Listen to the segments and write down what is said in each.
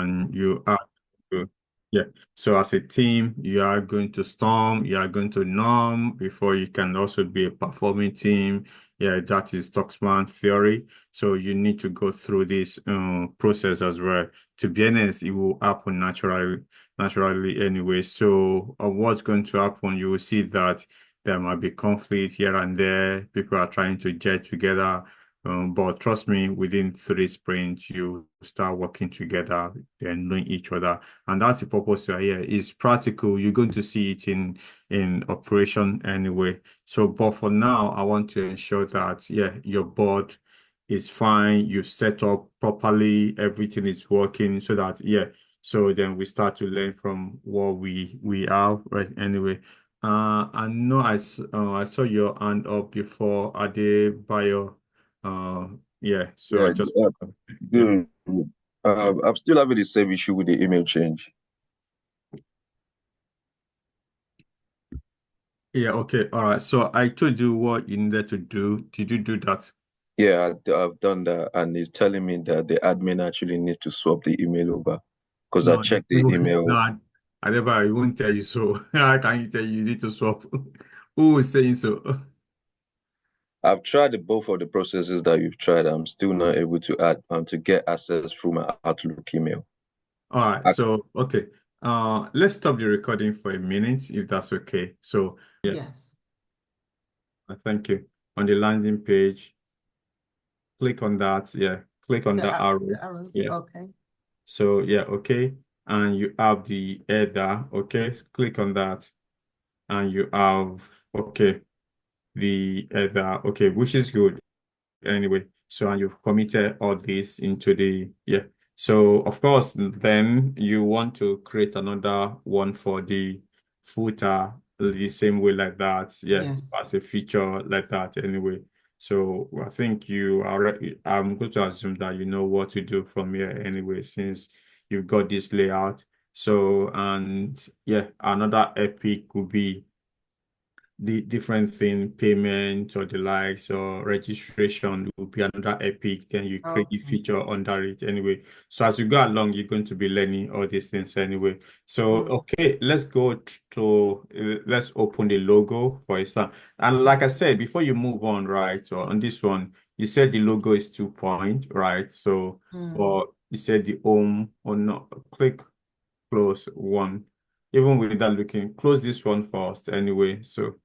and you are to, yeah. So as a team, you are going to storm, you are going to norm before you can also be a performing team. Yeah, that is Stockman theory. So you need to go through this process as well. To be honest, it will happen naturally anyway. So what's going to happen? You will see that there might be conflict here and there. People are trying to get together. But trust me, within 3 sprints, you start working together and knowing each other. And that's the purpose you are here. It's practical. You're going to see it in operation anyway. So, but for now, I want to ensure that, yeah, your board is fine. You've set up properly. Everything is working so that, yeah. So then we start to learn from what we have, right? Anyway. I know I saw your hand up before Adebayo. Uh, yeah, so I Yeah, just, yeah. good. Yeah. I'm still having the same issue with the email change. Yeah, okay. All right. So I told you what you needed to do. Did you do that? Yeah, I've done that, and it's telling me that the admin actually needs to swap the email over because I No, checked the no, email. I never, I won't tell you so. How can you tell you need to swap? Who is saying so? I've tried both of the processes that you've tried. I'm still not able to add to get access through my Outlook email. All right. I, So, okay. Let's stop the recording for a minute if that's okay. So, yeah, Yes. thank you. On the landing page, click on that. Yeah, click on that arrow. The arrow. Yeah. Okay. So, yeah, okay. And you have the header. Okay. Click on that. And you have, okay, the header. Okay, which is good anyway. So, and you've committed all this into the, yeah. So, of course, then you want to create another one for the footer the same way like that. Yeah, Yes. as a feature like that anyway. So, I think you are, I'm going to assume that you know what to do from here anyway, since you've got this layout. So, and yeah, another epic would be the different thing, payment or the likes or registration will be another epic. Then you create the Okay. feature under it anyway. So as you go along, you're going to be learning all these things anyway. So Mm. okay, let's go to let's open the logo for example. And like I said, before you move on, right? So on this one, you said the logo is 2 point, right? So Mm. or you said the home or not, click close one. Even without looking, close this one first anyway. So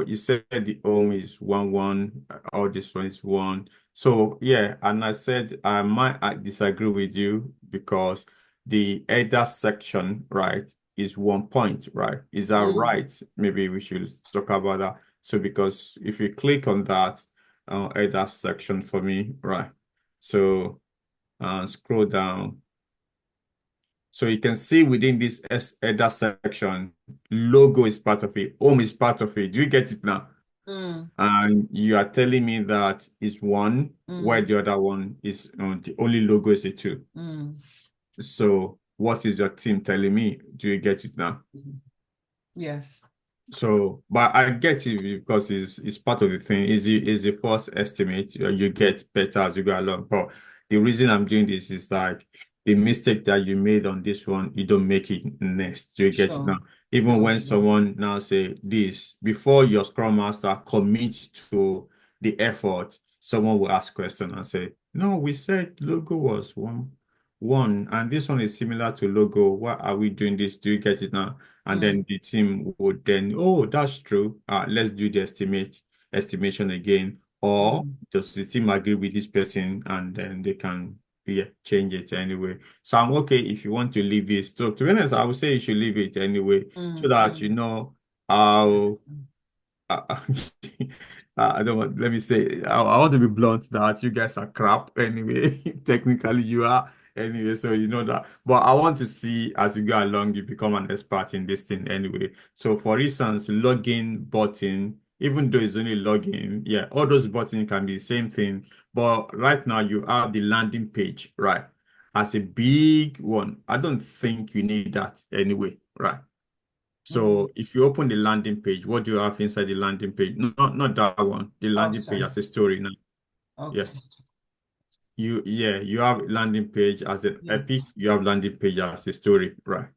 you said the home is 1 1, all this one is 1. So yeah, and I said I might disagree with you because the header section, right, is 1 point, right? Is that Mm. right? Maybe we should talk about that. So because if you click on that header section for me, right? So scroll down. So you can see within this header section, logo is part of it, home is part of it. Do you get it now? Mm. And you are telling me that is one, while Mm. the other one is the only logo is a two. Mm. So what is your team telling me? Do you get it now? Mhm. Yes. So, but I get it because it's part of the thing. Is a false estimate. You get better as you go along. But the reason I'm doing this is like the mistake that you made on this one, you don't make it next. Do you get it now? Sure. Even Oh, when sure. someone now say this before your Scrum Master commits to the effort, someone will ask question and say, "No, we said logo was one, and this one is similar to logo. Why are we doing this? Do you get it now?" And Mm. then the team would then, oh, that's true. Let's do the estimation again. Or Mm. does the team agree with this person and then they can, yeah, change it anyway. So I'm okay if you want to leave this. So to be honest, I would say you should leave it anyway, so Mm. that you Mm. know how Mm. uh, I don't want, let me say, I want to be blunt that you guys are crap anyway. Technically, you are anyway, so you know that. But I want to see as you go along, you become an expert in this thing anyway. So, for instance, login button, even though it's only login, yeah, all those buttons can be the same thing. But right now, you have the landing page, right, as a big one. I don't think you need that anyway, right? Mm. So if you open the landing page, what do you have inside the landing page? No, not that one. The Oh, landing page sorry. as a story now. Yeah. Okay. you have landing page as an Yes. epic, you have landing page as a story, right?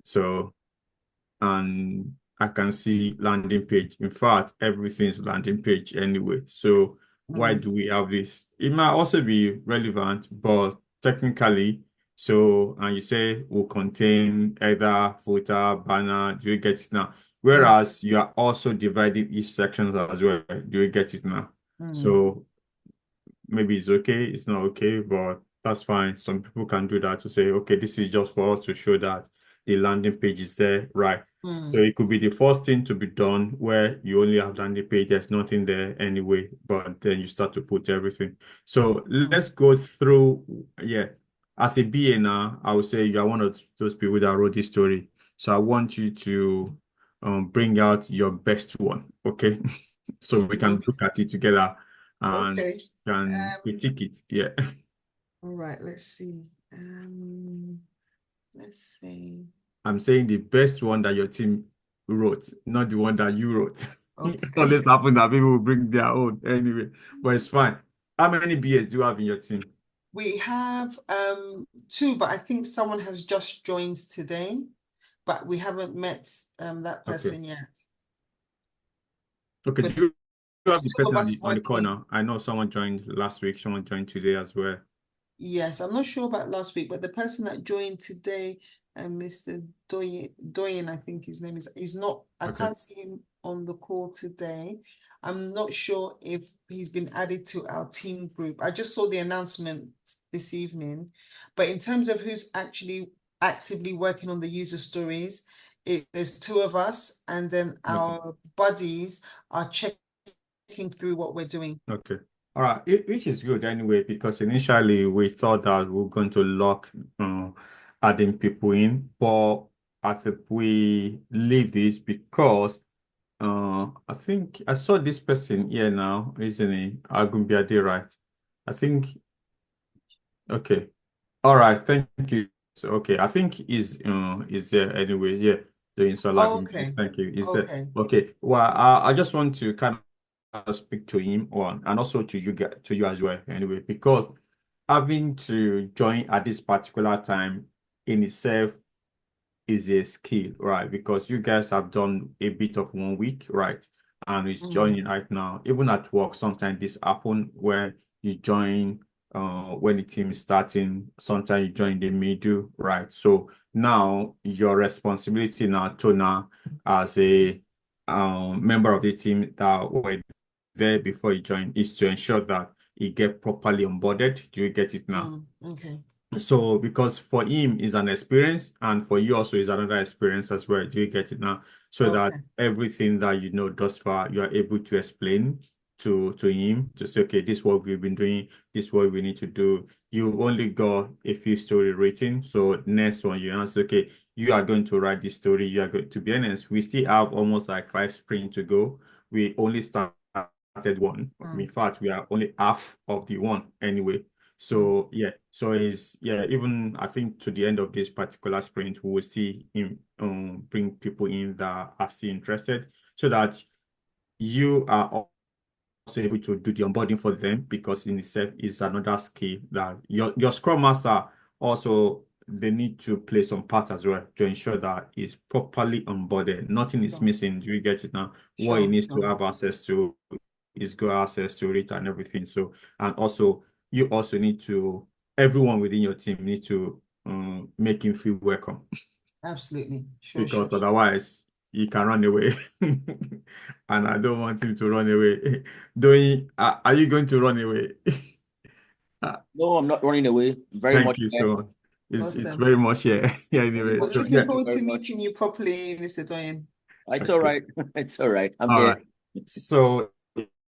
So, and I can see landing page. In fact, everything's landing page anyway. So why do we have this? It might also be relevant, but technically, so, and you say will contain either footer, banner, do you get it now? Whereas you are also dividing each sections as well. Do you get it now? So maybe it's okay, it's not okay, but that's fine. Some people can do that to say, okay, this is just for us to show that the landing page is there, right? So it could be the first thing to be done where you only have landing page, there's nothing there anyway, but then you start to put everything. So let's go through, yeah. As a BA now, I would say you are one of those people that wrote this story. So I want you to bring out your best one, okay? So we can look at it together and Okay. can critique it. Yeah. All right, let's see. Let's see. I'm saying the best one that your team wrote, not the one that you wrote. It Okay. always happens that people will bring their own anyway, but it's fine. How many BAs do you have in your team? We have two, but I think someone has just joined today, but we haven't met that Okay. person yet. Okay, But do you have the two of person us on the working. corner? I know someone joined last week, someone joined today as well. Yes, I'm not sure about last week, but the person that joined today, Mr. Doyen, I think his name is, he's not, I Okay. can't see him on the call today. I'm not sure if he's been added to our team group. I just saw the announcement this evening, but in terms of who's actually actively working on the user stories, there's two of us, and then our buddies are checking through what we're doing. Okay. All right. Which is good anyway, because initially we thought that we are going to lock adding people in, but I think we leave this because I think I saw this person here now, isn't he? Agumbiade, right? I think okay. All right, thank you. So okay, I think is there anyway. Yeah, doing so Okay. thank you. Is there Okay. okay? Well, I just want to kind of speak to him one and also to you as well anyway, because having to join at this particular time in itself is a skill, right? Because you guys have done a bit of 1 week, right? And it's joining right now. Even at work, sometimes this happen where you join when the team is starting, sometimes you join the middle, right? So now your responsibility now to now as a member of the team that were there before you join is to ensure that you get properly onboarded. Do you get it now? Okay. So because for him is an experience and for you also is another experience as well. Do you get it now? So that Okay. everything that you know thus far, you are able to explain to him to say, okay, this is what we've been doing, this is what we need to do. You only got a few story written. So next one you answer, okay, you are going to write this story. You are going to be honest, we still have almost like 5 sprints to go. We only started one. In fact, we are only half of the one anyway. So yeah, so is yeah, even I think to the end of this particular sprint, we will see him bring people in that are still interested so that you are also able to do the onboarding for them because in itself is another skill that your Scrum Master also they need to play some part as well to ensure that it's properly onboarded. Nothing is Sure. missing. Do you get it now? What he Sure. needs to Sure. have access to is go access to it and everything. So, and also you also need to, everyone within your team need to make him feel welcome Absolutely. Sure. Sure. because otherwise he can run away. And I don't want him to run away. Are you going to run away? No, I'm not running away. Very Thank much you there. so much. It's Awesome. very much yeah. Yeah, Very anyway. We're much So there. looking yeah. Thank you forward to very much. meeting you properly, Mr. Doyen. It's all Okay. right. It's all right. I'm All here. right. So,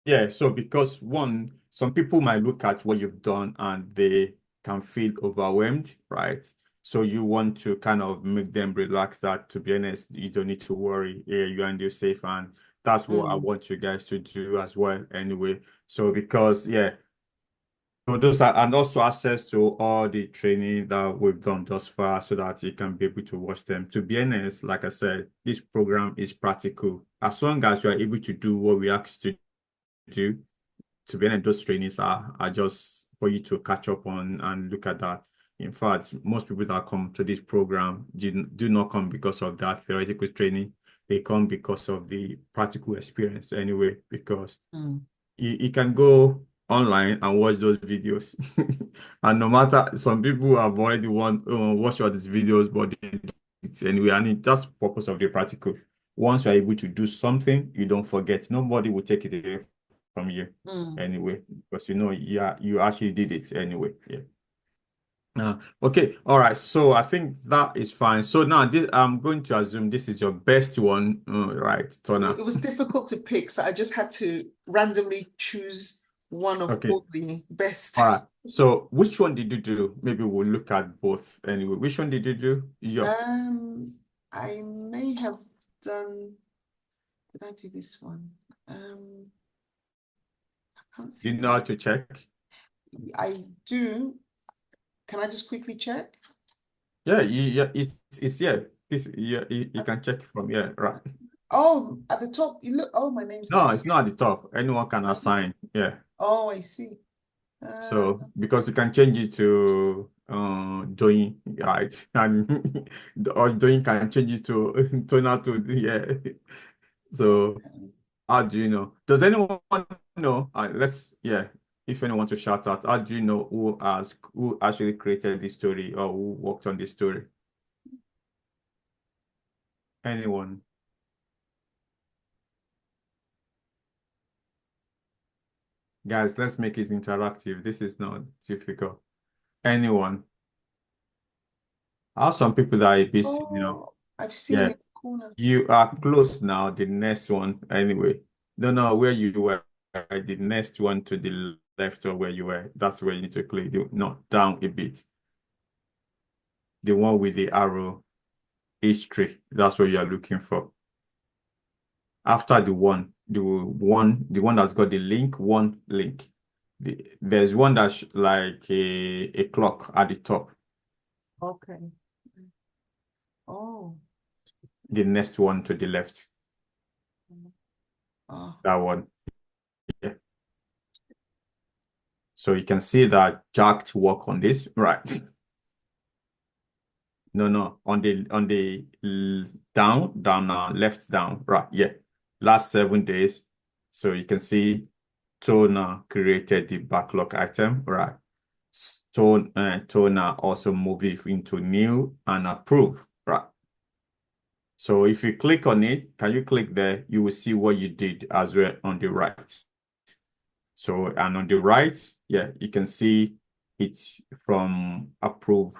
yeah, so because one, some people might look at what you've done and they can feel overwhelmed, right? So you want to kind of make them relax that, to be honest, you don't need to worry. Yeah, you are still safe. And that's what I want you guys to do as well, anyway. So because, yeah, so those are, and also access to all the training that we've done thus far so that you can be able to watch them. To be honest, like I said, this program is practical. As long as you are able to do what we ask you to do, to be honest, those trainings are just for you to catch up on and look at that. In fact, most people that come to this program do not come because of that theoretical training. They come because of the practical experience anyway, because you can go online and watch those videos. And no matter, some people have already watched all these videos, but they do it anyway. And that's the purpose of the practical. Once you're able to do something, you don't forget. Nobody will take it away from you anyway, because you actually did it anyway. Yeah. Okay, all right. So I think that is fine. So now I'm going to assume this is your best one, right, Tona? It was difficult to pick, so I just had to randomly choose one of all the best. All right. So which one did you do? Maybe we'll look at both anyway. Which one did you do? Yes. I may have done. Did I do this one? I can't see. Do you know how to check? I do. Can I just quickly check? Yeah, it's yeah. You can check from right. Oh, at the top, you look. Oh, my name's No, there. it's not at the top. Anyone can assign. Yeah. Oh, I see. So because you can change it to doing, right, and or doing can change it to Tona to yeah. So how do you know? Does anyone know? If anyone wants to shout out, how do you know who actually created this story or who worked on this story? Anyone? Guys, let's make it interactive. This is not difficult. Anyone? I have some people that are busy, I've seen it in the corner. You are close now. The next one, anyway. No, where you were. The next one to the left of where you were. That's where you need to click. No, down a bit. The one with the arrow history. That's what you are looking for. After the one that's got the link, one link. There's one that's like a clock at the top. Okay. Oh. The next one to the left. That one. Yeah. So you can see that Jack to work on this, right? No, on the down now, left down, right? Yeah, last 7 days. So you can see Tona created the backlog item, right? Tona also moved it into new and approve, right? So if you click on it, can you click there? You will see what you did as well on the right. So, and on the right, yeah, you can see it's from approve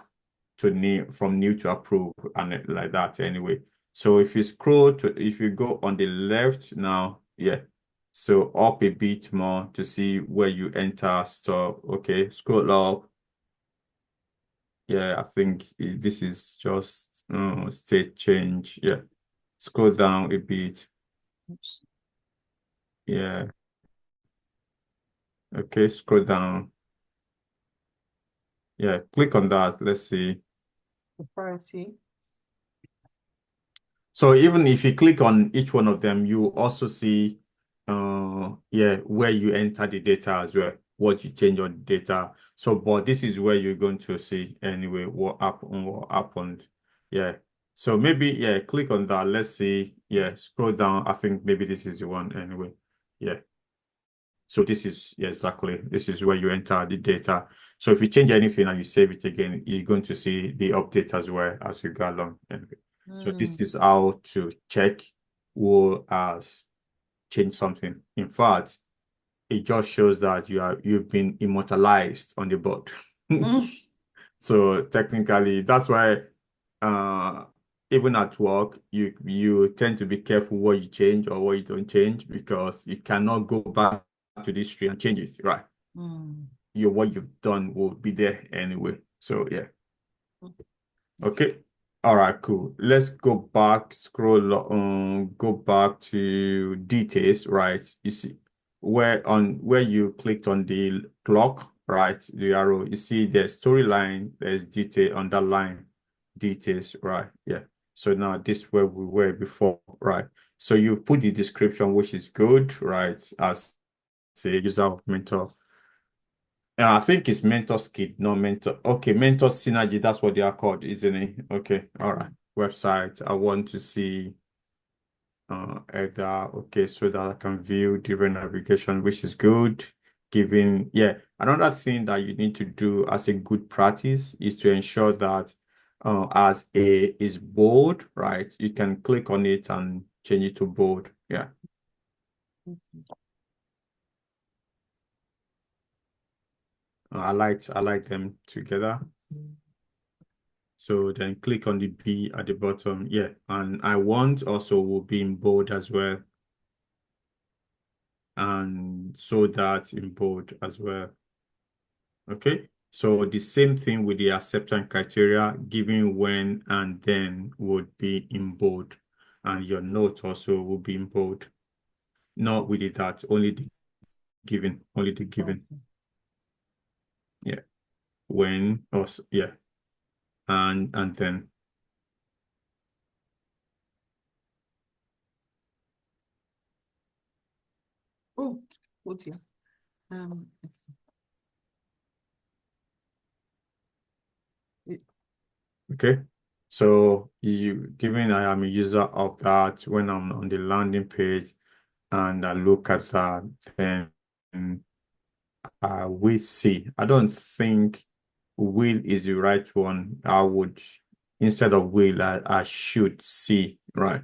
to new, from new to approve, and like that anyway. So if you go on the left now, yeah, so up a bit more to see where you enter store. Okay, scroll up. Yeah, I think this is just state change. Yeah, scroll down a bit. Yeah. Okay, scroll down. Yeah, click on that. Let's see. Priority. So even if you click on each one of them, you also see where you enter the data as well, what you change on the data. So, but this is where you're going to see anyway what happened. Yeah. So maybe click on that. Let's see. Yeah, scroll down. I think maybe this is the one anyway. Yeah. So this is exactly, this is where you enter the data. So if you change anything and you save it again, you're going to see the update as well as you go along. Anyway. So this is how to check who has changed something. In fact, it just shows that you've been immortalized on the board. So technically, that's why even at work, you tend to be careful what you change or what you don't change, because you cannot go back to this tree and change it, right? What you've done will be there anyway. So yeah. Okay. All right, cool. Let's go back, go back to details, right? You see where you clicked on the clock, right? The arrow, you see the storyline, there's detail, underline details, right? Yeah. So now this is where we were before, right? So you put the description, which is good, right? As a user of mentor. I think it's mentor skit, not mentor. Okay, mentor synergy, that's what they are called, isn't it? Okay, all right. Website. I want to see either, okay, so that I can view different navigation, which is good. Giving, yeah, another thing that you need to do as a good practice is to ensure that as A is bold, right? You can click on it and change it to bold. Yeah. I like them together. So then click on the B at the bottom. Yeah. And I want also will be in bold as well. And so that in bold as well. Okay. So the same thing with the acceptance criteria, giving when and then would be in bold. And your note also will be in bold. Not with it that, only the given, only the given. Yeah. When also, yeah. And then. Oh, oh dear. Okay. So given I am a user of that, when I'm on the landing page and I look at that, then we see. I don't think will is the right one. I would, instead of will, I should see, right?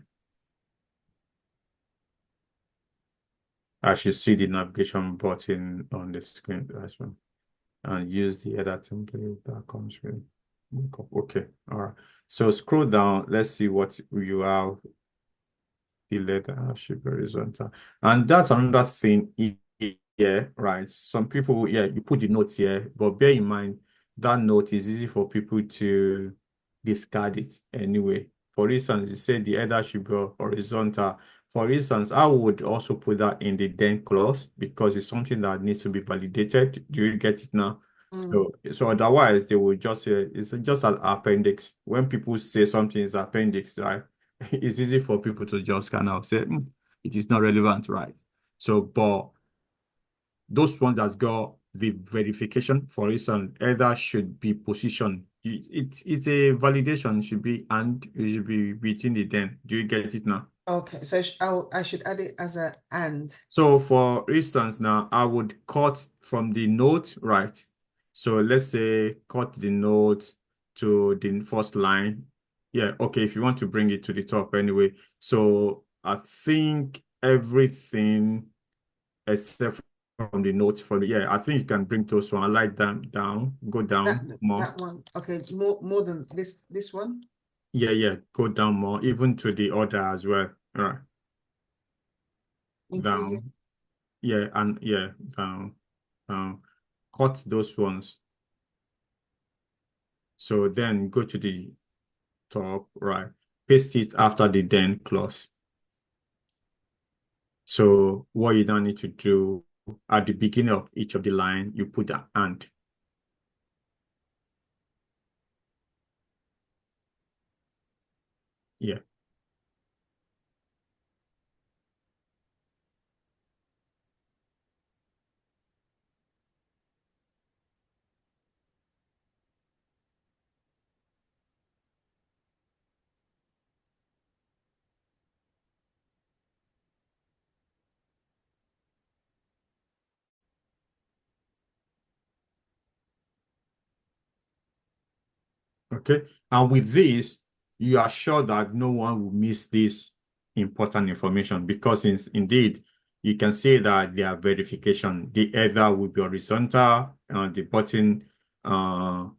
I should see the navigation button on the screen as well. And use the header template that comes with. Okay, all right. So scroll down. Let's see what you have. The letter should be horizontal. And that's another thing here, right? Some people, yeah, you put the notes here, but bear in mind that note is easy for people to discard it anyway. For instance, you say the header should be horizontal. For instance, I would also put that in the then clause because it's something that needs to be validated. Do you get it now? So otherwise, they will just say it's just an appendix. When people say something is appendix, right? It's easy for people to just kind of say it is not relevant, right? So, but those ones that got the verification, for instance, either should be positioned. It's a validation, should be, and it should be between the then. Do you get it now? Okay, so I should add it as a and. So for instance, now I would cut from the note, right? So let's say cut the note to the first line. Yeah, okay, if you want to bring it to the top anyway. So I think everything except from the notes for the, yeah, I think you can bring those one. I like them down, go down more. That one. Okay, more than this one. Yeah, go down more, even to the order as well. All right. Including. Down. Yeah, and yeah, down. Cut those ones. So then go to the top, right? Paste it after the then clause. So what you don't need to do at the beginning of each of the line, you put an and. Yeah. Okay. And with this, you are sure that no one will miss this important information because indeed, you can say that their verification, the header will be horizontal and the button will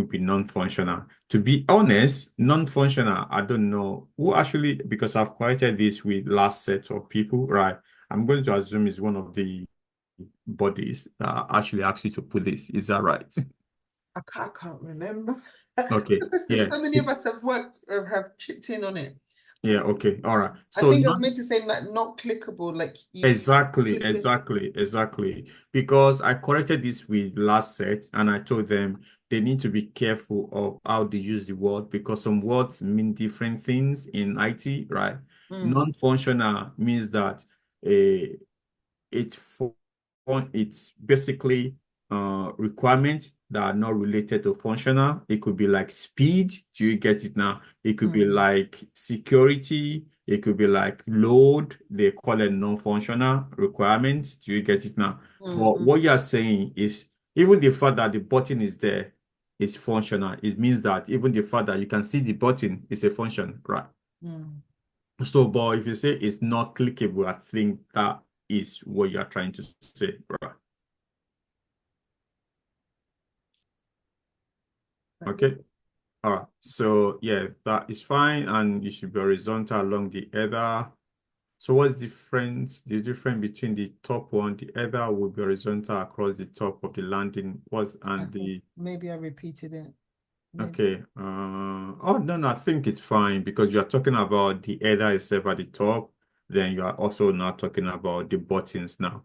be non-functional. To be honest, non-functional, I don't know who actually, because I've corrected this with last set of people, right? I'm going to assume it's one of the bodies that actually asked you to put this. Is that right? I can't remember Okay. because there's Yeah. so many of us have chipped in on it. Yeah. Okay. All right. I So think I was non meant to say like not clickable, like you exactly, click it. exactly. Because I corrected this with last set and I told them they need to be careful of how they use the word because some words mean different things in IT, right? Non-functional means that it's basically requirements that are not related to functional. It could be like speed. Do you get it now? It could be like security. It could be like load. They call it non-functional requirements. Do you get it now? But what you are saying is even the fact that the button is there is functional. It means that even the fact that you can see the button is a function, right? So, but if you say it's not clickable, I think that is what you're trying to say, right? Okay. All right. So yeah, that is fine, and you should be horizontal along the header. So what's difference? The difference between the top one, the header will be horizontal across the top of the landing. Maybe I repeated it. Maybe. Okay. Oh no, I think it's fine because you are talking about the header itself at the top. Then you are also now talking about the buttons now,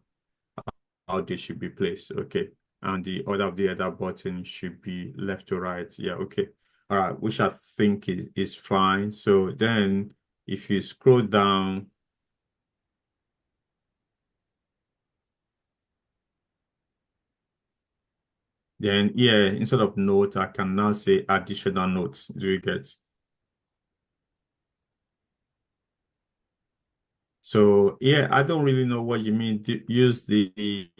how they should be placed. Okay. And the order of the header button should be left to right. Yeah, okay. All right, which I think is fine. So then if you scroll down, then yeah, instead of note, I can now say additional notes. Do you get? So yeah, I don't really know what you mean. Use the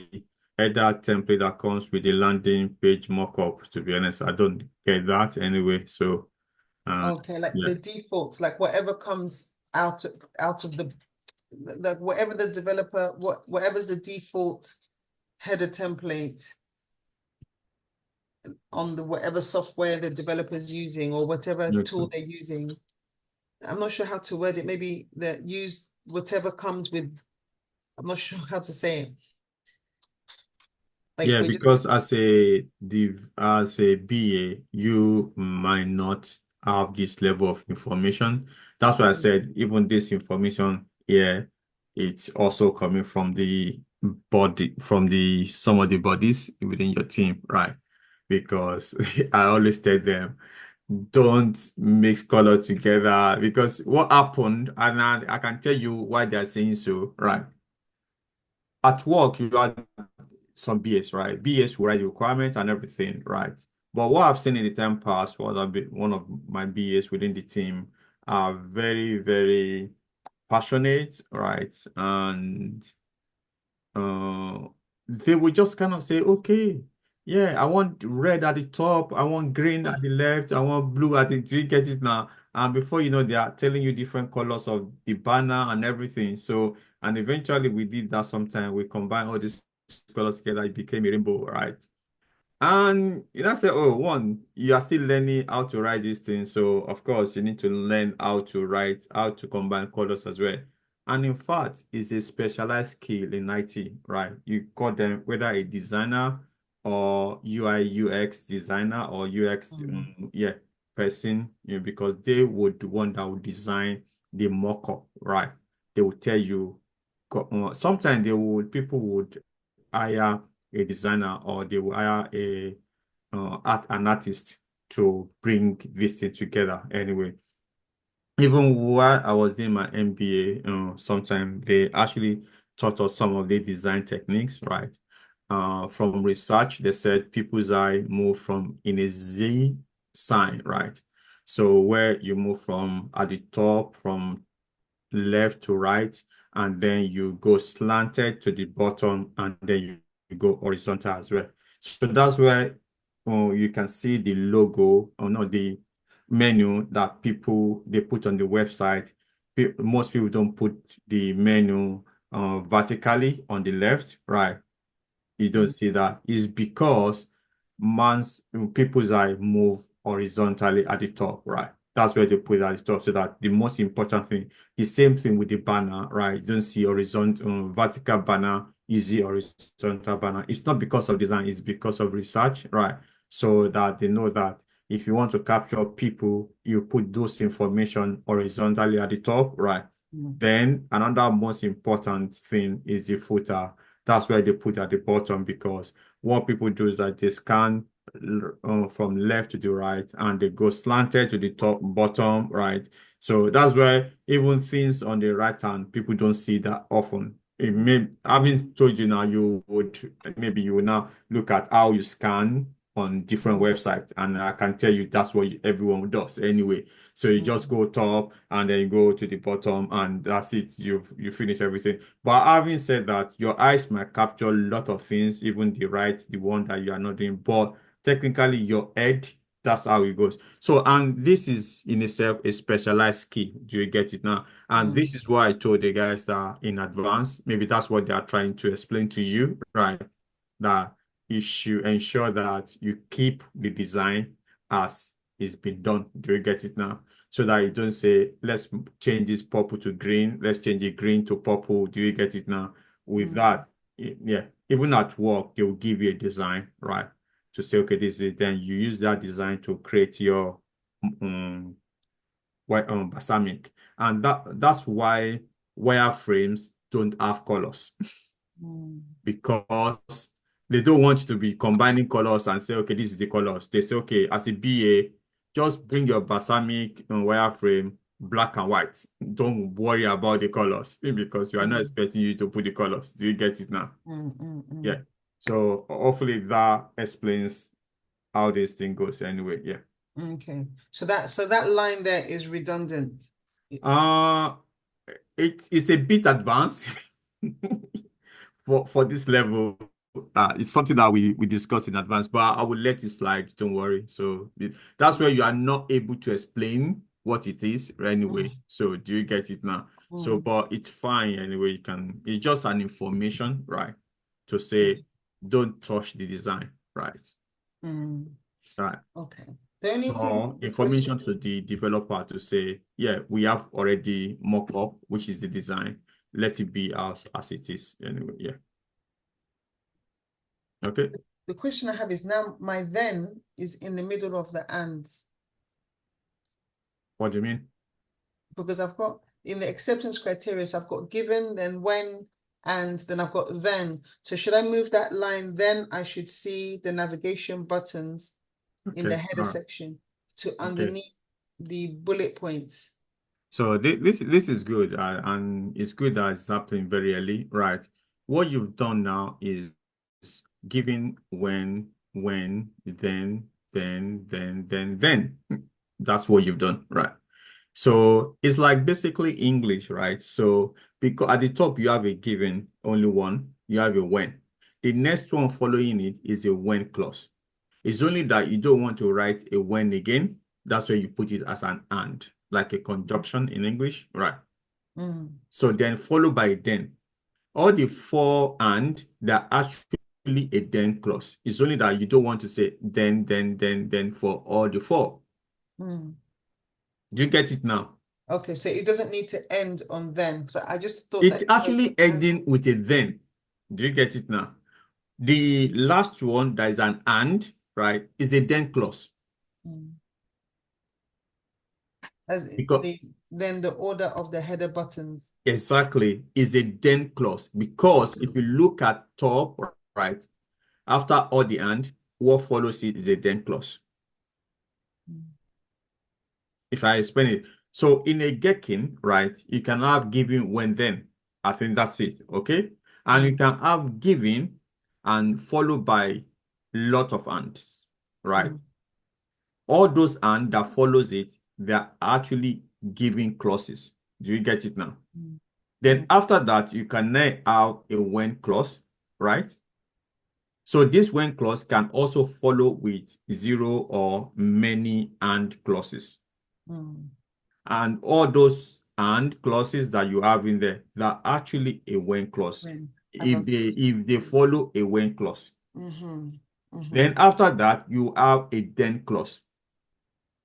header template that comes with the landing page mockup. To be honest, I don't get that anyway. So Okay, like yeah, the default, like whatever comes out of the like whatever the developer, whatever's the default header template on the whatever software the developer's using or whatever tool they're using. I'm not sure how to word it. Maybe that use whatever comes with, I'm not sure how to say it. Like yeah, we're just because as a BA, you might not have this level of information. That's why I said even this information here, it's also coming from the body, from the some of the bodies within your team, right? Because I always tell them, don't mix color together because what happened, and I can tell you why they're saying so, right? At work, you are some BS, right? BS will write the requirements and everything, right? But what I've seen in the time past was one of my BS within the team are very, very passionate, right? And uh, they would just kind of say, okay, yeah, I want red at the top, I want green at the left, I want blue at the, do you get it now? And before you know, they are telling you different colors of the banner and everything. So, and eventually we did that sometime. We combined all these colors together, it became a rainbow, right? And you know, say, oh, one, you are still learning how to write these things. So, of course, you need to learn how to write, how to combine colors as well. And in fact, it's a specialized skill in IT, right? You call them whether a designer or UI UX designer or UX, yeah, person, you know, because they would the one that would design the mock-up, right? They will tell you, sometimes people would hire a designer or they will hire an artist to bring this thing together anyway. Even while I was in my MBA, sometimes they actually taught us some of the design techniques, right? From research, they said people's eye move from in a Z sign, right? So where you move from at the top, from left to right, and then you go slanted to the bottom, and then you go horizontal as well. So that's where you can see the logo, or not the menu that people they put on the website. Most people don't put the menu vertically on the left, right? You don't see that. It's because people's eye move horizontally at the top, right? That's where they put it at the top. So that the most important thing, the same thing with the banner, right? You don't see horizontal, vertical banner, you see horizontal banner. It's not because of design, it's because of research, right? So that they know that if you want to capture people, you put those information horizontally at the top, right? Then another most important thing is the footer. That's where they put at the bottom because what people do is that they scan from left to the right and they go slanted to the top, bottom, right. So that's why even things on the right hand, people don't see that often. having told you now, maybe you will now look at how you scan on different Mm, websites, and I can tell you that's what everyone does anyway. So you just mm, go top and then you go to the bottom, and that's it. You finish everything. But having said that, your eyes might capture a lot of things, even the one that you are not doing. But technically, your head, that's how it goes. So, and this is in itself a specialized skill. Do you get it now? And mm, this is why I told the guys that in advance, maybe that's what they are trying to explain to you, right? That you should ensure that you keep the design as it's been done. Do you get it now? So that you don't say, let's change this purple to green, let's change it green to purple. Do you get it now? With mm, that, yeah, even at work, they will give you a design, right? To say, okay, this is it. Then you use that design to create your um, balsamic, and that's why wireframes don't have colors mm, because they don't want you to be combining colors and say, okay, this is the colors. They say, okay, as a BA, just bring your balsamic wireframe black and white. Don't worry about the colors because you are not mm, expecting you to put the colors. Do you get it now? mm, mm, Yeah. mm. So hopefully that explains how this thing goes anyway. Yeah. Okay. So that line there is redundant. Uh it's a bit advanced for this level. It's something that we discuss in advance, but I will let it slide. Don't worry. So that's where you are not able to explain what it is anyway. Mm, So do you get it now? So, mm, but it's fine anyway. You can. It's just an information, right? To mm, say don't touch the design, right? mm. Right. Okay. The only thing, So the question, information to the developer to say, yeah, we have already mock up, which is the design. Let it be as it is anyway. Yeah. Okay. the question I have is now my then is in the middle of the and, What do you mean? because I've got in the acceptance criteria, so I've got given, then when, and then I've got then. So should I move that line? Then I should see the navigation buttons in the Okay. header All right. section to Okay. underneath the bullet points. So this is good, and it's good that it's happening very early, right? What you've done now is giving when, then. That's what you've done, right? So it's like basically English, right? So because at the top you have a given, only one, you have a when. The next one following it is a when clause. It's only that you don't want to write a when again. That's why you put it as an and, like a conjunction in English, right? Mm, So then followed by a then. All the four and they're actually a then clause. It's only that you don't want to say then for all the four. mm. Do you get it now? Okay, so it doesn't need to end on then. So I just thought It's that because actually ending with a then. Do you get it now? The last one that is an and, right, is a then clause. mm, as Because then the order of the header buttons. exactly is a then clause. Because if you look at top, right, after all the and, what follows it is a then clause. Mm, If I explain it. So in a Gherkin, right, you can have given when then. I think that's it. Okay. And you mm, can have given and followed by lot of ands, right? mm, All those and that follows it, they're actually giving clauses. Do you get it now? mm, Then mm, after that, you can now have a when clause, right? So this when clause can also follow with zero or many and clauses. mm. And all those and clauses that you have in there, they're actually a when clause. When I've If they follow a when clause. mm-hmm, mm-hmm, Then after that, you have a then clause.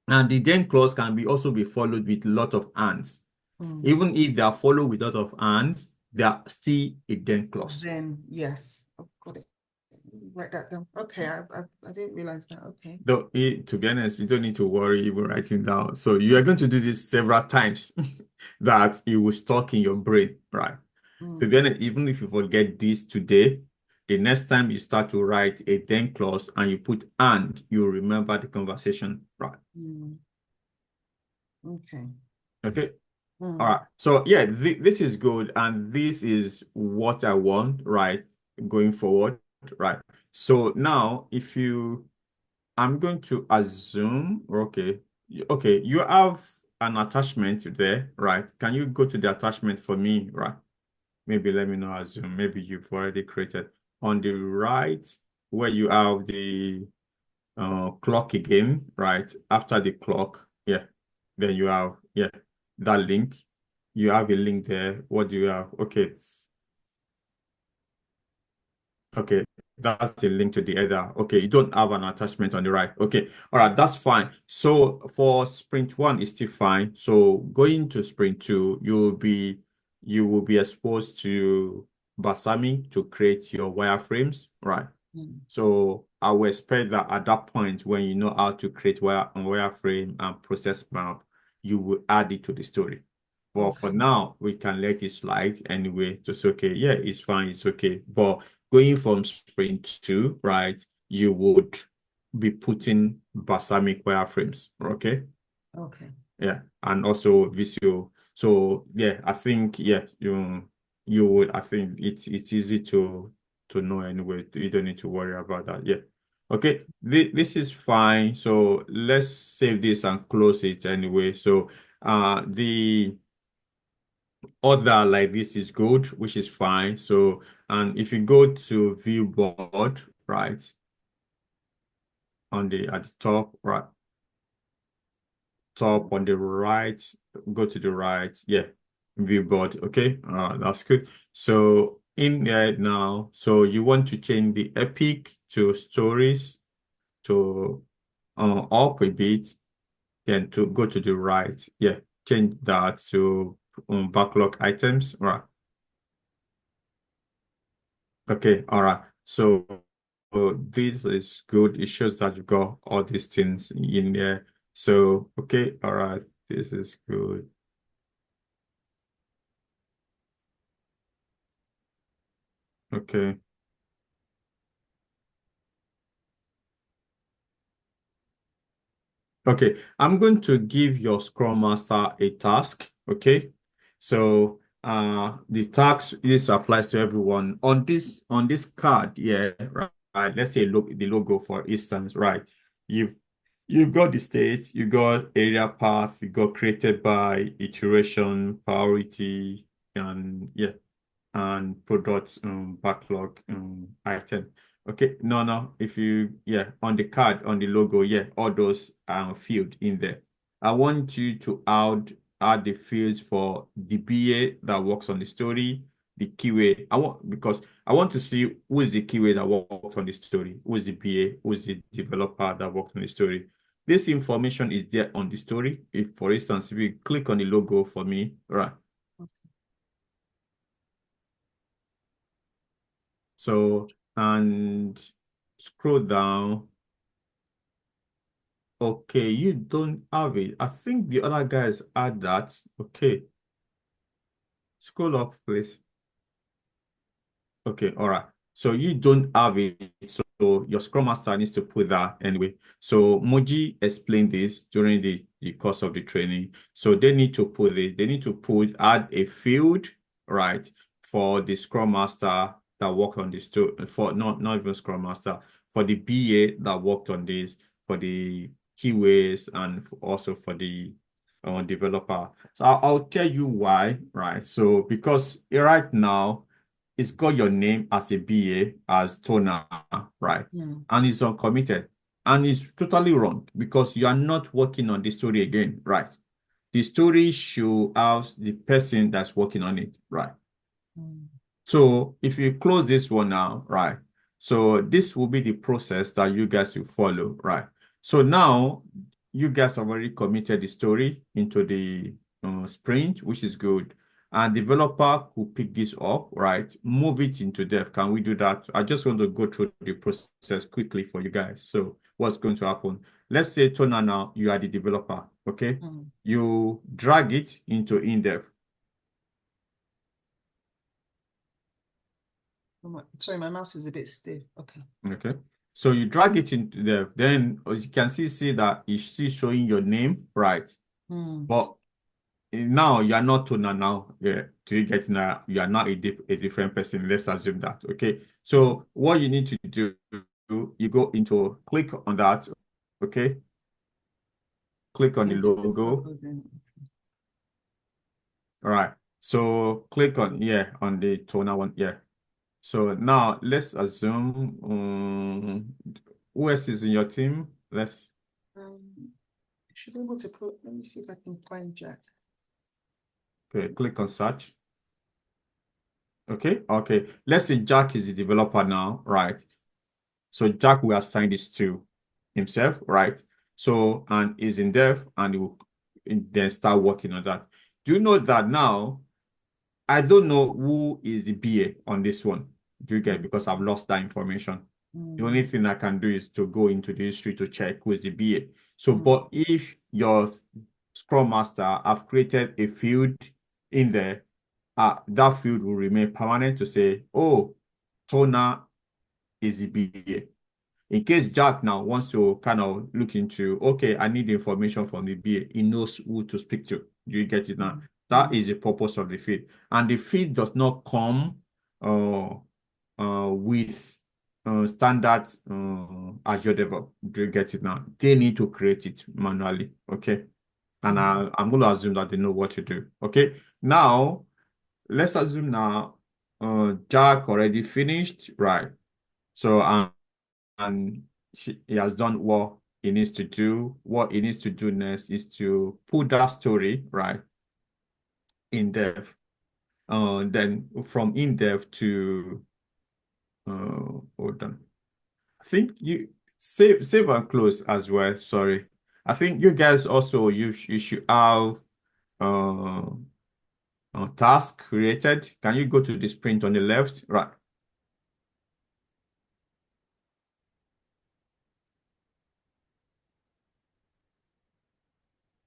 And the then clause can be also be followed with a lot of ands. mm. Even if they are followed with a lot of ands, they are still a then clause. Then yes, I've got it. Write that down. Okay, I didn't realize that. Okay. Though, to be honest, you don't need to worry even writing down. So you are going to do this several times that it will stuck in your brain, right? To be Mm, honest, even if you forget this today, the next time you start to write a then clause and you put and, you remember the conversation, right? mm. Okay. Okay. All right. So yeah, this is good, and this is what I want, right? Going forward, right? So now, I'm going to assume, okay, okay, you have an attachment there, right? Can you go to the attachment for me, right? Maybe let me know, assume, maybe you've already created on the right where you have the clock again, right? After the clock, yeah. Then you have, yeah, that link. You have a link there. What do you have? Okay. Okay. That's the link to the header. Okay. You don't have an attachment on the right. Okay. All right. That's fine. So for sprint one is still fine. So going to sprint two, you will be exposed to Balsamiq to create your wireframes, right? So I will expect that at that point, when you know how to create wireframe and process map, you will add it to the story. But for now, we can let it slide anyway. Just okay, yeah, it's fine, it's okay. But going from sprint two, right, you would be putting Balsamiq wireframes, okay? Okay. Yeah, and also Visio. So yeah, I think yeah, you would. I think it's easy to know anyway. You don't need to worry about that. Yeah. Okay, this is fine. So let's save this and close it anyway. So the other like this is good, which is fine. So and if you go to view board, right, at the top, right, top on the right, go to the right, yeah, view board. Okay, that's good. So in there now, so you want to change the epic to stories to up a bit, then to go to the right, yeah, change that to backlog items, right? Okay, all right. So this is good. It shows that you've got all these things in there. So okay, all right, this is good. Okay. Okay, I'm going to give your Scrum Master a task. Okay, so the task this applies to everyone on this card. Yeah, right. Let's say look the logo for instance. Right, you've got the state, you got area path, you got created by iteration, priority, and yeah, and product backlog item. Okay, no. If you yeah on the card on the logo, yeah, all those are field in there. I want you to add the fields for the BA that works on the story, the keyway. Because I want to see who is the keyway that works on the story, who is the BA, who is the developer that worked on the story. This information is there on the story. If, for instance, if you click on the logo for me, right? So, and scroll down. Okay, you don't have it. I think the other guys add that. Okay, scroll up, please. Okay, all right. So you don't have it. So your Scrum Master needs to put that anyway. So Moji explained this during the course of the training. So they need to put it, they need to add a field, right, for the Scrum Master that worked on this for not even Scrum Master, for the BA that worked on this, for the keyways and also for the developer. So I'll tell you why, right? So because right now it's got your name as a BA as toner, right? And it's uncommitted. And it's totally wrong because you are not working on the story again, right? The story should have the person that's working on it, right? So if you close this one now, right? So this will be the process that you guys will follow, right? So now you guys have already committed the story into the sprint, which is good. And developer could pick this up, right? Move it into dev. Can we do that? I just want to go through the process quickly for you guys. So what's going to happen? Let's say Tona now, you are the developer, okay? You drag it into in-dev. Sorry, my mouse is a bit stiff. Okay. Okay. So you drag it into there. Then as you can see that it's still showing your name, right? But now you are not Tona now. Yeah, do you get now? You are now a different person. Let's assume that. Okay. So what you need to do, you go into click on that. Okay. Click on the Into the logo. logo then. All right. So click on on the Tona one. Yeah. So now let's assume who else is in your team? Let's I should be able to put, let me see if I can find Jack. click on search. Okay. Let's say Jack is the developer now, right? So Jack will assign this to himself, right? So, and is in dev and he will then start working on that. Do you know that now? I don't know who is the BA on this one. Do you get? Because I've lost that information. The only thing I can do is to go into the history to check who is the BA. So, but if your Scrum Master have created a field in there, that field will remain permanent to say, oh, Tona is the BA. In case Jack now wants to kind of look into, okay, I need information from the BA, he knows who to speak to. Do you get it now? That is the purpose of the feed. And the feed does not come with standard Azure DevOps. Do you get it now? They need to create it manually. Okay. And I'm going to assume that they know what to do. Okay. Now, let's assume now Jack already finished. Right. So, and he has done what he needs to do. What he needs to do next is to put that story right in dev. Then from in dev to hold on. I think you save and close as well. Sorry, I think you guys also you should have uh, a task created. Can you go to the sprint on the left? Right.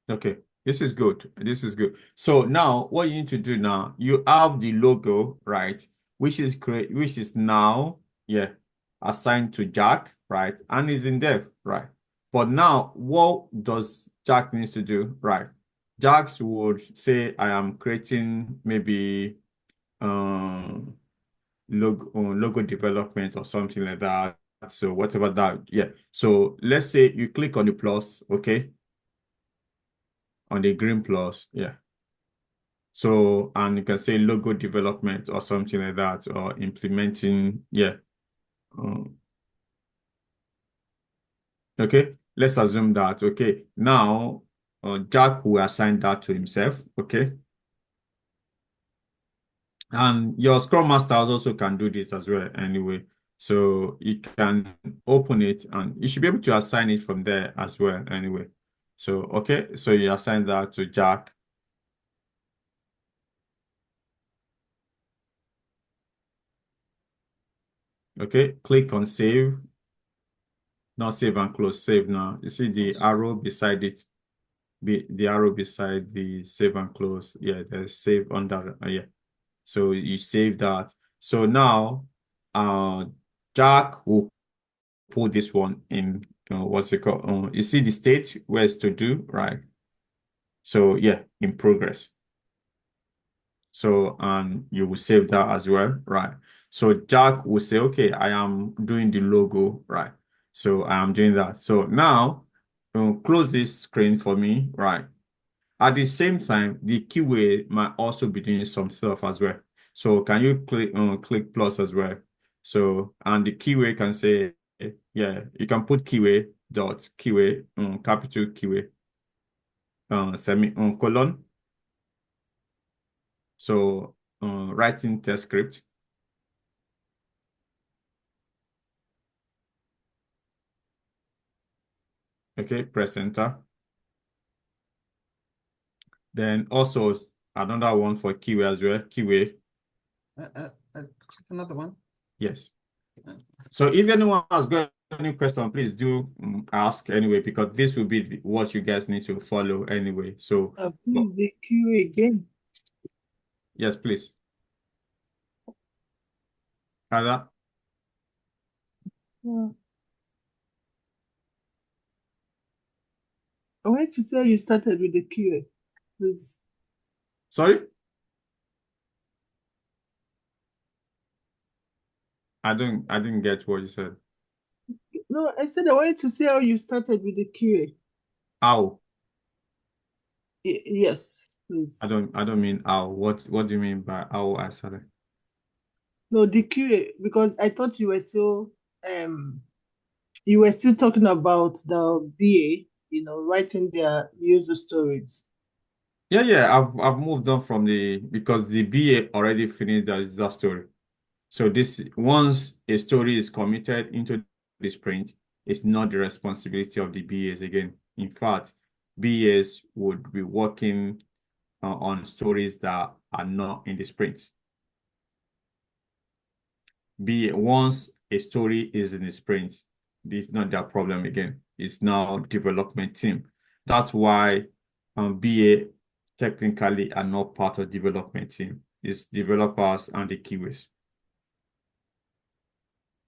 Okay, this is good. This is good. So now what you need to do now, you have the logo, right? Which is now, assigned to Jack, right? And is in dev, right? But now what does Jack needs to do, right? Jack would say, I am creating maybe logo development or something like that. So whatever that, yeah. So let's say you click on the plus, okay? On the green plus, yeah. So, and you can say logo development or something like that, or implementing, yeah. Okay, let's assume that, okay. Now, Jack will assign that to himself, okay. And your Scrum Masters also can do this as well anyway. So you can open it and you should be able to assign it from there as well anyway. So, okay, so you assign that to Jack. Okay, click on save. Not save and close, save now. You see the arrow beside it, the arrow beside the save and close. Yeah, there's save under, yeah. So you save that. So now, Jack will put this one in, what's it called? You see the state where it's to do, right? So yeah, in progress. So, and you will save that as well, right? So Jack will say, okay, I am doing the logo, right? So I am doing that. So now, close this screen for me, right? At the same time, the keyway might also be doing some stuff as well. So can you click plus as well? So, and the keyway can say, yeah, you can put keyway dot keyway, capital keyway, colon. So, writing test script. Okay, press enter. Then also another one for keyway as well. Keyway. Click another one. Yes. So if anyone has got any question, please do ask anyway, because this will be what you guys need to follow anyway. So please the QA again. yes, please. Ada? Yeah. I wanted to say you started with the QA, please. Sorry? I didn't get what you said. No, I said I wanted to see how you started with the QA. How? Yes, please. I don't mean how. What do you mean by how I started? No, the QA, because I thought you were still talking about the BA, writing their user stories. Yeah. I've moved on from because the BA already finished the story. So this once a story is committed into the sprint, it's not the responsibility of the BAs again. In fact, BAs would be working on stories that are not in the sprints. Once a story is in the sprint, it's not their problem again. It's now development team. That's why BA technically are not part of development team. It's developers and the QAs.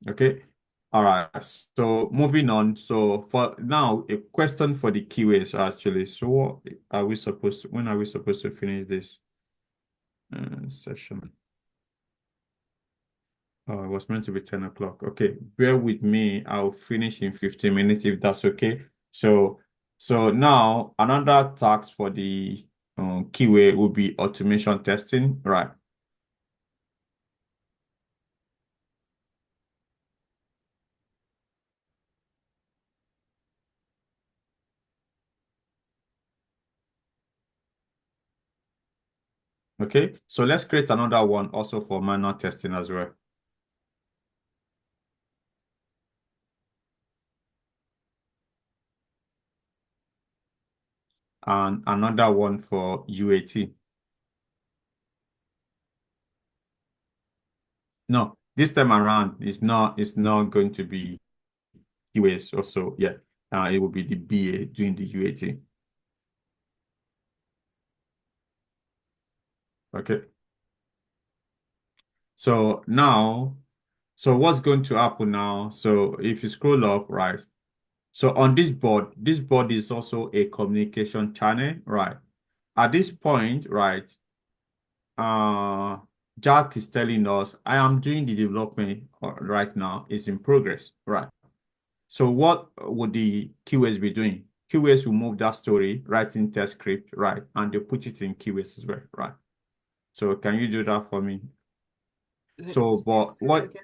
Okay. All right. So moving on. So for now, a question for the QAs actually. So what are we supposed to, when are we supposed to finish this session? Oh, it was meant to be 10 o'clock. Okay, bear with me. I'll finish in 15 minutes if that's okay. So now another task for the QA will be automation testing, right? Okay, so let's create another one also for manual testing as well. And another one for UAT. No, this time around it's not going to be QAs also. Yeah, it will be the BA doing the UAT. Okay. So now, so what's going to happen now? So if you scroll up, right? So on this board is also a communication channel, right? At this point, right? Uh, Jack is telling us, I am doing the development right now. It's in progress, right? So what would the QAs be doing? QAs will move that story, writing test script, right? And they put it in QAs as well, right? So can you do that for me? So, but Say that what, again.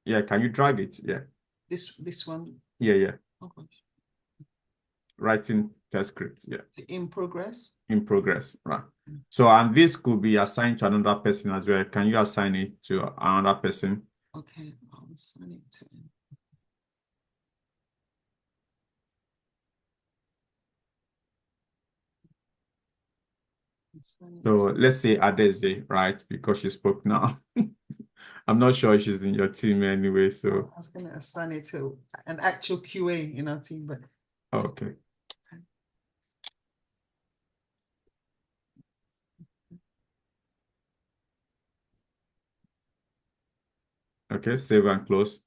yeah, can you drag it? Yeah. This one. Yeah. Oh gosh. Writing test script. Yeah. In progress. In progress. Right. So, and this could be assigned to another person as well. Can you assign it to another person? Okay, I'll assign it to him. So let's say Adeze, right? Because she spoke now. I'm not sure she's in your team anyway. So I was going to assign it to an actual QA in our team, but okay. Okay, save and close.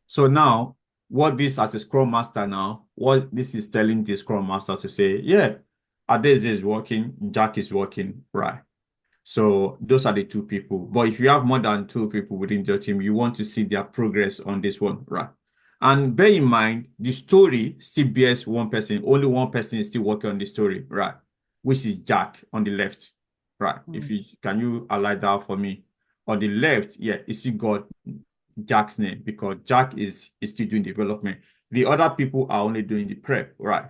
So now, what this as a Scrum Master now, what this is telling the Scrum Master to say, yeah, Adeze is working, Jack is working, right? So those are the two people. But if you have more than two people within your team, you want to see their progress on this one, right? And bear in mind, the story still bears one person. Only one person is still working on the story, right? Which is Jack on the left, right? If you can you highlight that for me? On the left, yeah, you still got Jack's name because Jack is still doing development. The other people are only doing the prep, right?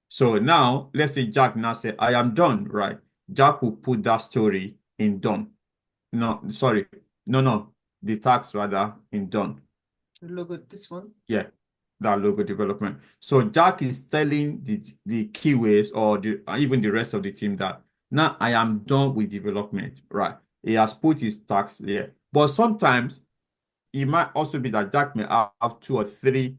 So now let's say Jack now say, I am done, right? Jack will put that story in done. No, sorry. No. The tax rather in done. the logo, this one. Yeah, that logo development. So Jack is telling the keyways or even the rest of the team that now I am done with development, right? He has put his tax there. But sometimes it might also be that Jack may have two or three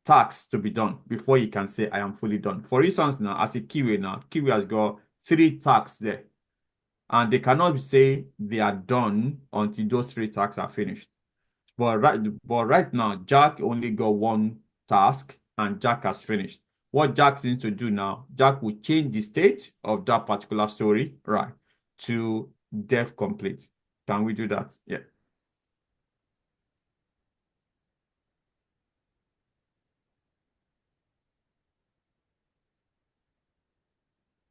tasks to be done before he can say I am fully done. For instance, now as a Kiwi now, Kiwi has got three tasks there, and they cannot say they are done until those three tasks are finished. But right now, Jack only got one task, and Jack has finished. what Jack needs to do now, Jack will change the state of that particular story, right, to dev complete. Can we do that? Yeah.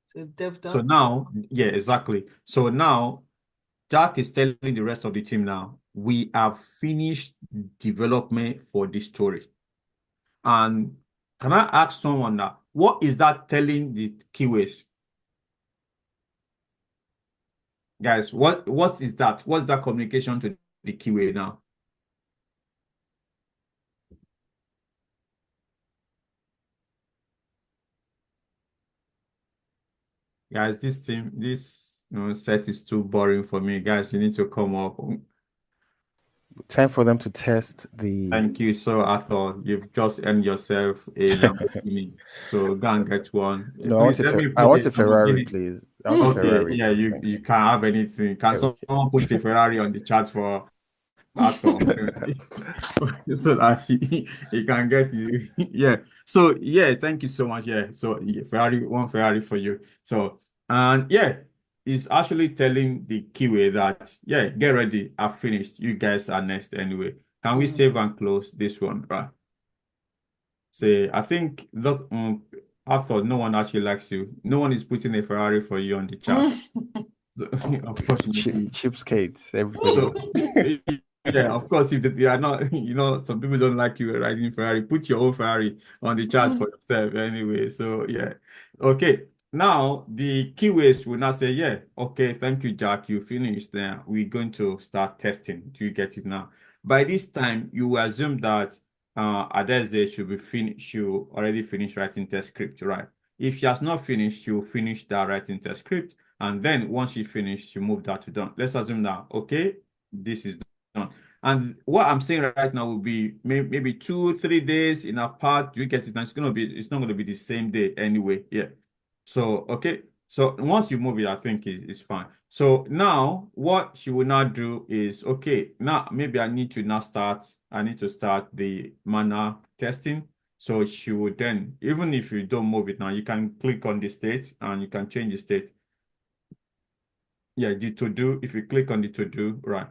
So dev So done. now, yeah, exactly. So now Jack is telling the rest of the team now, we have finished development for this story. And can I ask someone that, what is that telling the keywords? Guys, what is that? What's that communication to the keyway now? Guys, this set is too boring for me. Guys, you need to come up. Time for them to test the. Thank you. So I thought you've just earned yourself a Lamborghini. So go and get one. No, Please let me I put want a a Ferrari, Lamborghini. please. I want a Okay, Ferrari. yeah, you Thanks. can't have anything. Can Okay. someone put a Ferrari on the chat for platform so that he can get you? Yeah. So yeah, thank you so much. Yeah. So yeah, one Ferrari for you. So and yeah, it's actually telling the keyway that yeah, get ready. I've finished. You guys are next anyway. Can we save and close this one? Right. Say, I think that I thought no one actually likes you. No one is putting a Ferrari for you on the chat. Unfortunately. Cheapskates, everybody. So, yeah, of course, if they are not, some people don't like you riding Ferrari, put your own Ferrari on the chart for yourself anyway. So, yeah. Okay. Now, the keywords will now say, yeah, okay, thank you, Jack. You finished. Now we're going to start testing. Do you get it now? By this time, you will assume that Adeze should be finished. She already finished writing test script, right? If she has not finished, she will finish that writing test script. And then once she finished, she moved that to done. Let's assume that, okay, this is done. And what I'm saying right now will be maybe 2, 3 days in a part. Do you get it? Now it's not gonna be the same day anyway. Yeah. So okay. So once you move it, I think it's fine. So now what she will now do is okay, now maybe I need to start the mana testing. So she would then, even if you don't move it now, you can click on the state and you can change the state. Yeah, the to do, if you click on the to do, right.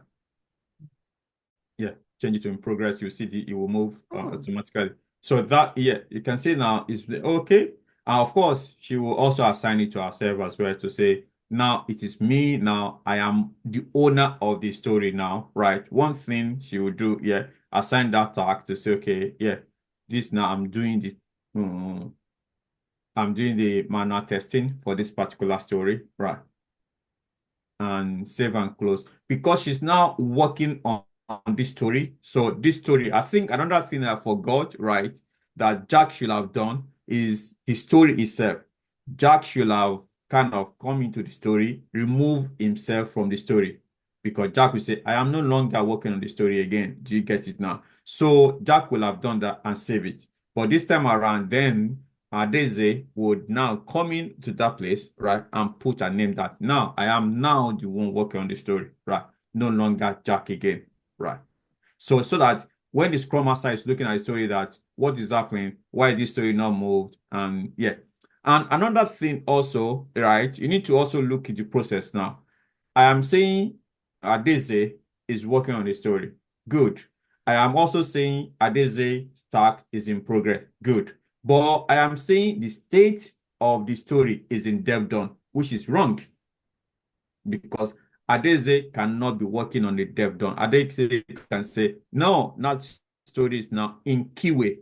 Yeah, change it to in progress, you see it will move automatically. So that, yeah, you can see now is okay. And of course, she will also assign it to herself as well to say, now it is me. Now I am the owner of the story now, right? One thing she will do, yeah, assign that tag to say, okay, yeah, this now I'm doing the manual testing for this particular story, right? And save and close because she's now working on this story. So this story, I think another thing I forgot, right, that Jack should have done is the story itself. Jack should have kind of come into the story, remove himself from the story because Jack will say, I am no longer working on the story again. Do you get it now? So Jack will have done that and save it. But this time around, then Adeze would now come into that place, right, and put a name that now I am now the one working on the story, right? No longer Jack again, right? So that when the Scrum Master is looking at the story, that what is happening, why is this story not moved, and yeah. And another thing also, right, you need to also look at the process now. I am saying Adeze is working on the story. Good. I am also saying Adeze start is in progress. Good. But I am saying the state of the story is in dev done, which is wrong. Because Adeze cannot be working on the dev done. Adeze can say, no, not story is now in keyway.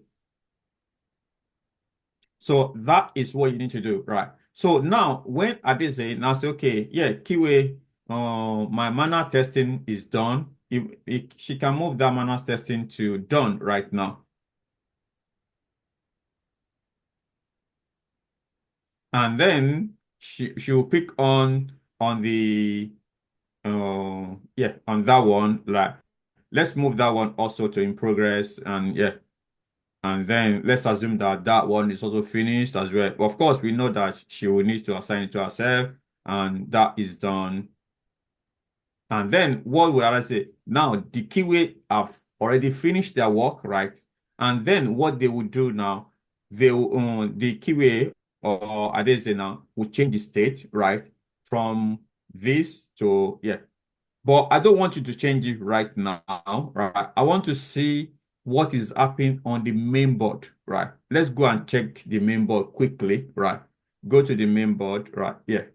So that is what you need to do, right? So now when Adeze now say, okay, yeah, keyway, my manual testing is done. She can move that manual testing to done right now. And then she will pick on the yeah, on that one. Like, let's move that one also to in progress, and yeah. And then let's assume that that one is also finished as well. Of course, we know that she will need to assign it to herself, and that is done. And then what would I say? Now, the Kiwi have already finished their work, right? And then what they would do now the 𝐂𝐎𝐍𝐄𝐓 or 𝐂𝐈𝐓𝐇 now will change the state, right? From this to, yeah. But I don't want you to change it right now, right? I want to see what is happening on the main board, right? Let's go and check the main board quickly, right? Go to the main board, right? Yeah.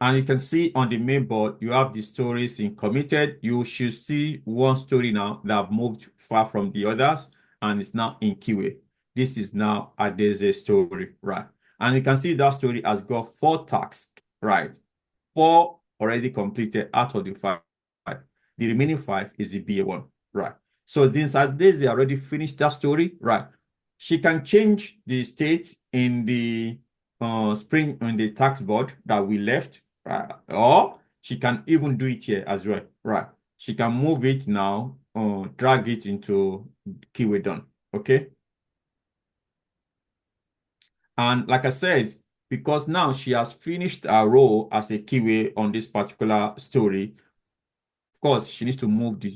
And you can see on the main board, you have the stories in committed. You should see one story now that have moved far from the others, and it's now in 𝐂𝐎𝐓. This is now 𝐂𝐈𝐓𝐇 story, right? And you can see that story has got 4 tasks, right? 4 already completed out of the 5. The remaining 5 is the BA1, right? So since 𝐂𝐈𝐓𝐇 already finished that story, right? She can change the state in the spring on the tax board that we left, right? Or she can even do it here as well, right? She can move it now, drag it into 𝐂𝐎𝐓 done, okay? And like I said, because now she has finished her role as a 𝐂𝐎𝐓 on this particular story, of course, she needs to move the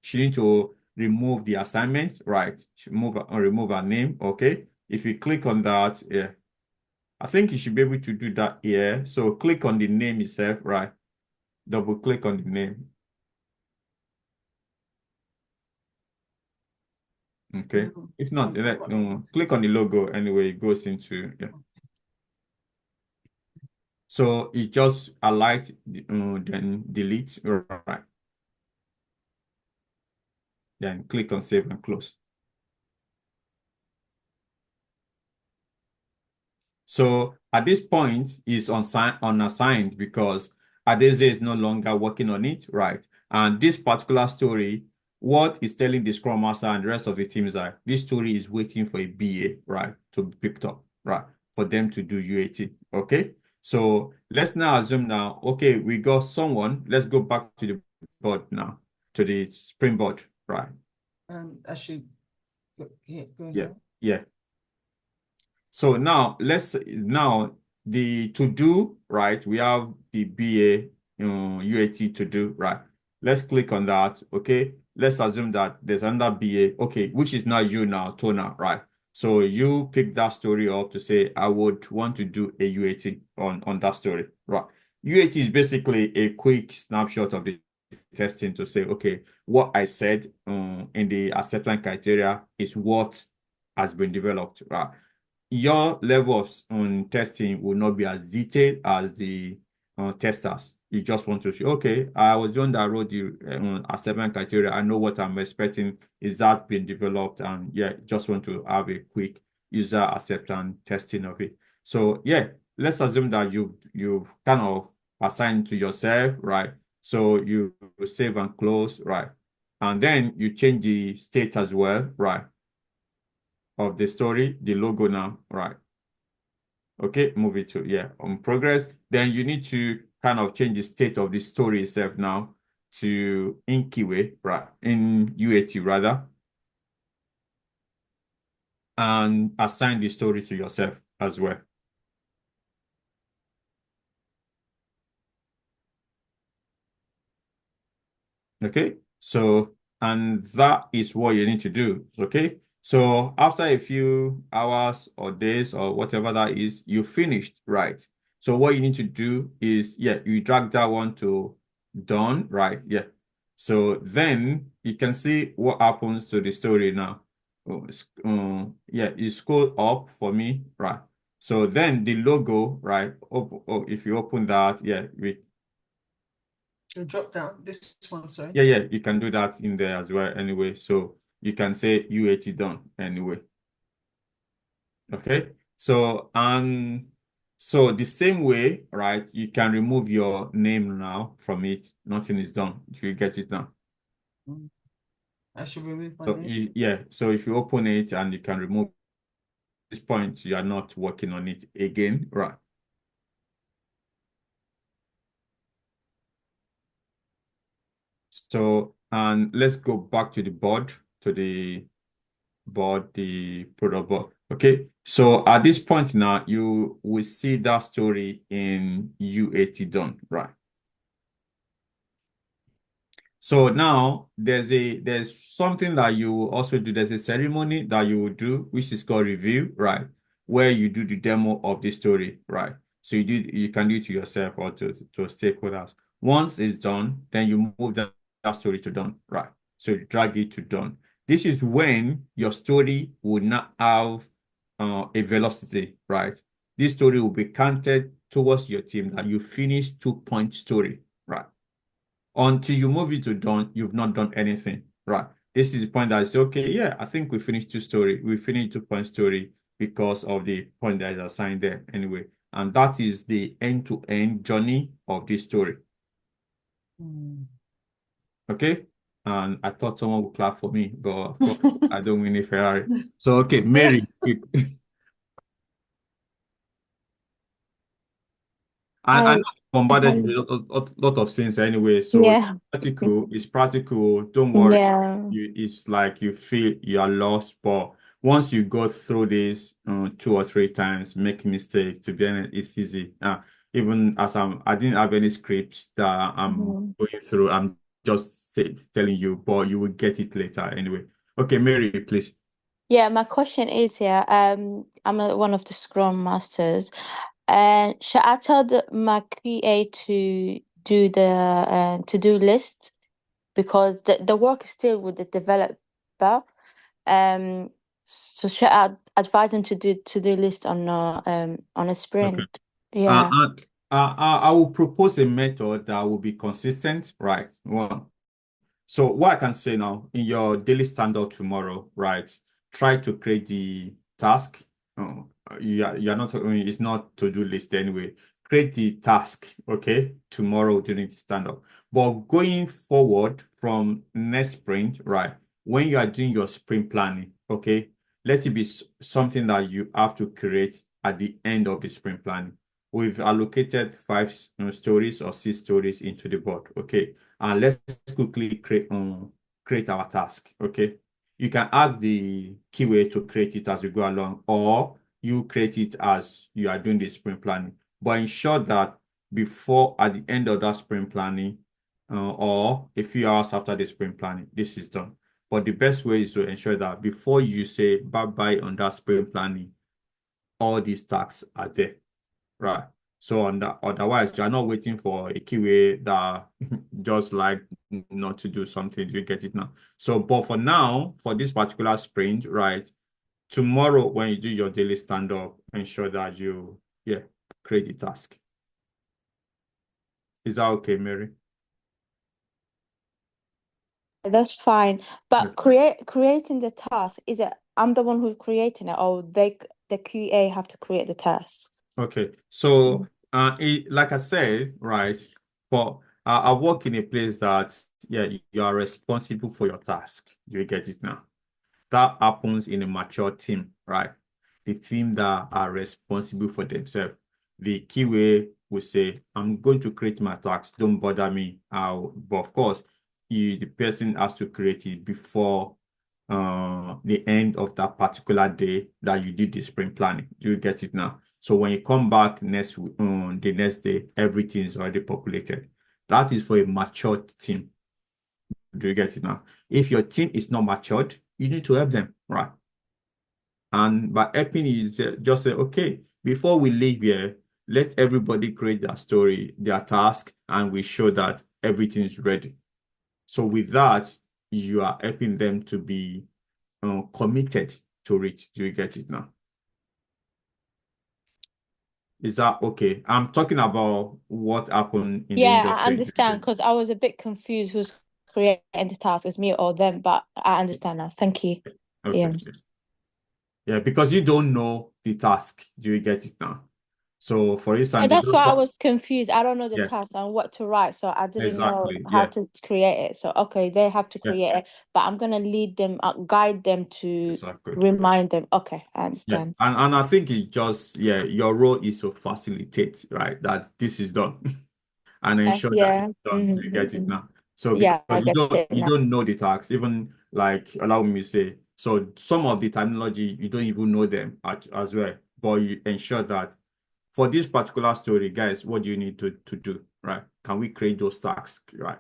she needs to remove the assignment, right? She remove her name, okay? If you click on that, yeah, I think you should be able to do that here. So click on the name itself, right? Double click on the name. Okay. If not, click on the logo anyway, it goes into, yeah. So it just highlight, then delete, right? Then click on save and close. So at this point, it's unassigned because 𝐂𝐈𝐓𝐇 is no longer working on it, right? And this particular story, what is telling the Scrum Master and the rest of the team is that this story is waiting for a BA, right, to be picked up, right, for them to do UAT, okay? So let's now assume now, okay, we got someone. Let's go back to the board now, to the Springboard, right? I should go Yeah, here. yeah. So now the to do, right? We have the BA UAT to do, right? Let's click on that. Okay. Let's assume that there's another BA, okay, which is not you now, Tona, right? So you pick that story up to say, I would want to do a UAT on that story, right? UAT is basically a quick snapshot of the testing to say, okay, what I said in the acceptance criteria is what has been developed, right? Your level of testing will not be as detailed as the testers. You just want to say, okay, I was the one that wrote the acceptance criteria. I know what I'm expecting. Is that being developed? And yeah, just want to have a quick user acceptance testing of it. So yeah, let's assume that you've kind of assigned to yourself, right? So you save and close, right? And then you change the state as well, right? Of the story, the logo now, right? Okay, move it to, yeah, on progress. Then you need to kind of change the state of the story itself now to in 𝐂𝐎𝐓, right? In UAT rather. And assign the story to yourself as well. Okay, so, and that is what you need to do, okay? So after a few hours or days or whatever that is, you finished, right? So what you need to do is, yeah, you drag that one to done, right? Yeah. So then you can see what happens to the story now. Yeah, you scroll up for me, right? So then the logo, right? If you open that, yeah, The drop down, this one, sorry. yeah, you can do that in there as well anyway. So you can say UAT done anyway. Okay. So, and so the same way, right, you can remove your name now from it. Nothing is done. You get it now. I should remove my So name. yeah, so if you open it and you can remove this point, you are not working on it again, right? So, and let's go back to the board, the product board. Okay, so at this point now, you will see that story in UAT done, right? So now there's something that you also do. There's a ceremony that you will do, which is called review, right? Where you do the demo of the story, right? So you can do it to yourself or to stakeholders. Once it's done, then you move that story to done, right? So you drag it to done. This is when your story will not have a velocity, right? This story will be counted towards your team that you finished 2-point story, right? Until you move it to done, you've not done anything, right? This is the point that I say, okay, yeah, I think we finished 2 story. We finished 2-point story because of the point that is assigned there anyway. And that is the end-to-end journey of this story. Okay? And I thought someone would clap for me, but of course, I don't win a Ferrari. So, okay, Mary. I know I bombarded you with a lot of things anyway. So Yeah. it's practical. Don't worry. Yeah. It's like you feel you are lost, but once you go through this 2 or 3 times, make mistakes. To be honest, it's easy. Even as I didn't have any script that I'm going through. I'm just telling you, but you will get it later anyway. Okay, Mary, please. Yeah, my question is here. I'm one of the Scrum Masters, and should I tell my QA to do the to-do list because the work is still with the developer. So should I advise them to do to-do list on a sprint? Okay. Yeah. I will propose a method that will be consistent, right? One. So what I can say now, in your daily stand-up tomorrow, right? Try to create the task. You're not, it's not to-do list anyway. Create the task, okay, tomorrow during the stand-up. But going forward from next sprint, right? When you are doing your sprint planning, okay, let it be something that you have to create at the end of the sprint planning. We've allocated 5 stories or 6 stories into the board, okay? And let's quickly create our task, okay? You can add the keyword to create it as you go along, or you create it as you are doing the sprint planning. But ensure that before, at the end of that sprint planning, or a few hours after the sprint planning, this is done. But the best way is to ensure that before you say bye-bye on that sprint planning, all these tasks are there, right? So on that, otherwise, you're not waiting for a QA that just like not to do something. You get it now. So, but for now, for this particular sprint, right? Tomorrow, when you do your daily stand-up, ensure that you, create the task. Is that okay, Mary? That's fine. But Okay. creating the task, is it I'm the one who's creating it, or the QA have to create the task? Okay. So, like I said, right, but I work in a place that, you are responsible for your task. Do you get it now? That happens in a mature team, right? The team that are responsible for themselves. The keyway will say, I'm going to create my task. Don't bother me. But of course, the person has to create it before the end of that particular day that you did the sprint planning. Do you get it now? So when you come back the next day, everything is already populated. That is for a matured team. Do you get it now? If your team is not matured, you need to help them, right? And by helping you, just say, okay, before we leave here, let everybody create their story, their task, and we show that everything is ready. So with that, you are helping them to be committed to it. Do you get it now? Is that okay? I'm talking about what happened in the Yeah, I industry. understand because I was a bit confused who's creating the task, is me or them, but I understand now. Thank you. Okay. Yeah. Yeah, because you don't know the task. Do you get it now? So, for Yeah, instance, the that's why I doctor, was confused. I don't know the yeah, task and what to write, so I didn't know exactly. how Yeah, to create it. So, okay, they have to yeah, create it, but I'm gonna lead them, guide them to exactly. remind them. Okay, I Yeah, understand. and I think it just, your role is to facilitate, right? That this is done and ensure that Yeah. it's done. Do you get it now? So because Yeah, I you get don't it you now. don't know the task, even like allow me to say, so some of the terminology you don't even know them as well, but you ensure that for this particular story, guys, what do you need to do, right? Can we create those tasks, right?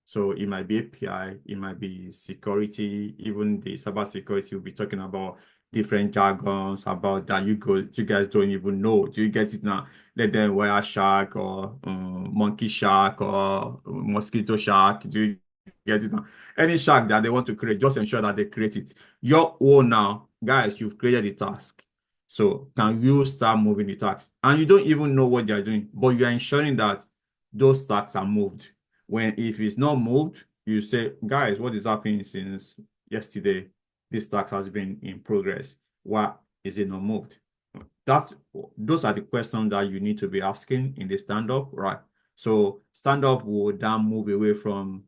So it might be API, it might be security, even the cyber security will be talking about different jargons about that you guys don't even know. Do you get it now? Let them wire shark or monkey shark or mosquito shark. Do you get it now? Any shark that they want to create, just ensure that they create it. Your own now, guys, you've created the task. So can you start moving the tasks? And you don't even know what they're doing, but you're ensuring that those tasks are moved. When if it's not moved, you say, guys, what is happening since yesterday? This task has been in progress. Why is it not moved? Those are the questions that you need to be asking in the stand-up, right? So stand-up will then move away from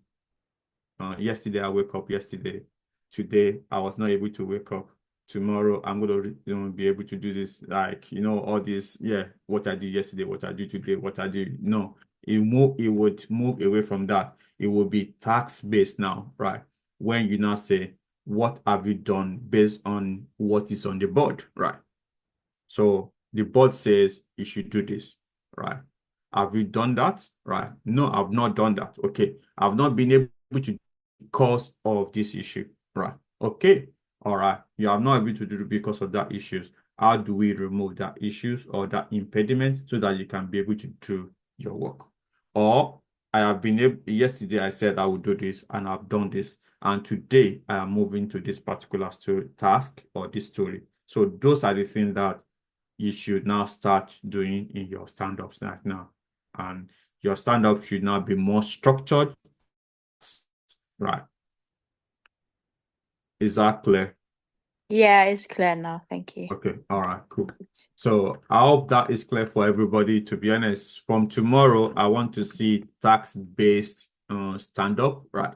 yesterday I wake up yesterday. Today I was not able to wake up. Tomorrow I'm going to be able to do this, like, all this, what I did yesterday, what I do today, what I do. No, it would move away from that. It will be task-based now, right? When you now say, what have you done based on what is on the board, right? So the board says you should do this, right? Have you done that? Right? No, I've not done that. Okay. I've not been able to cause of this issue, right? Okay. All right. You have not able to do it because of that issues. How do we remove that issues or that impediment so that you can be able to do your work? Or I have been able, yesterday I said I would do this and I've done this. And today I am moving to this particular task or this story. So those are the things that you should now start doing in your stand-ups right now. And your stand-up should now be more structured. Right. Is that clear? Yeah, it's clear now. Thank you. Okay. All right, cool. So I hope that is clear for everybody. To be honest, from tomorrow, I want to see task-based stand-up, right?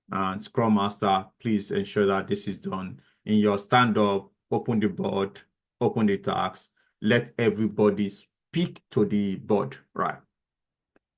And Scrum Master, please ensure that this is done. In your stand-up, open the board, open the tasks, let everybody speak to the board, right?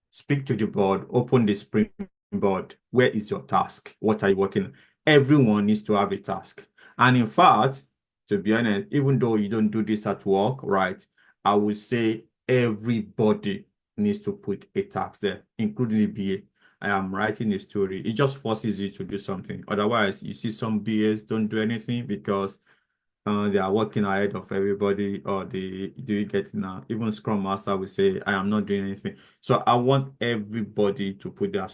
Speak to the board, open the springboard. Where is your task? What are you working on? Everyone needs to have a task. And in fact, to be honest, even though you don't do this at work, right, I would say everybody needs to put a task there, including the BA. I am writing a story. It just forces you to do something. Otherwise, you see some BAs don't do anything because they are working ahead of everybody, or they do you get it now? Even Scrum Master will say, I am not doing anything. So I want everybody to put their,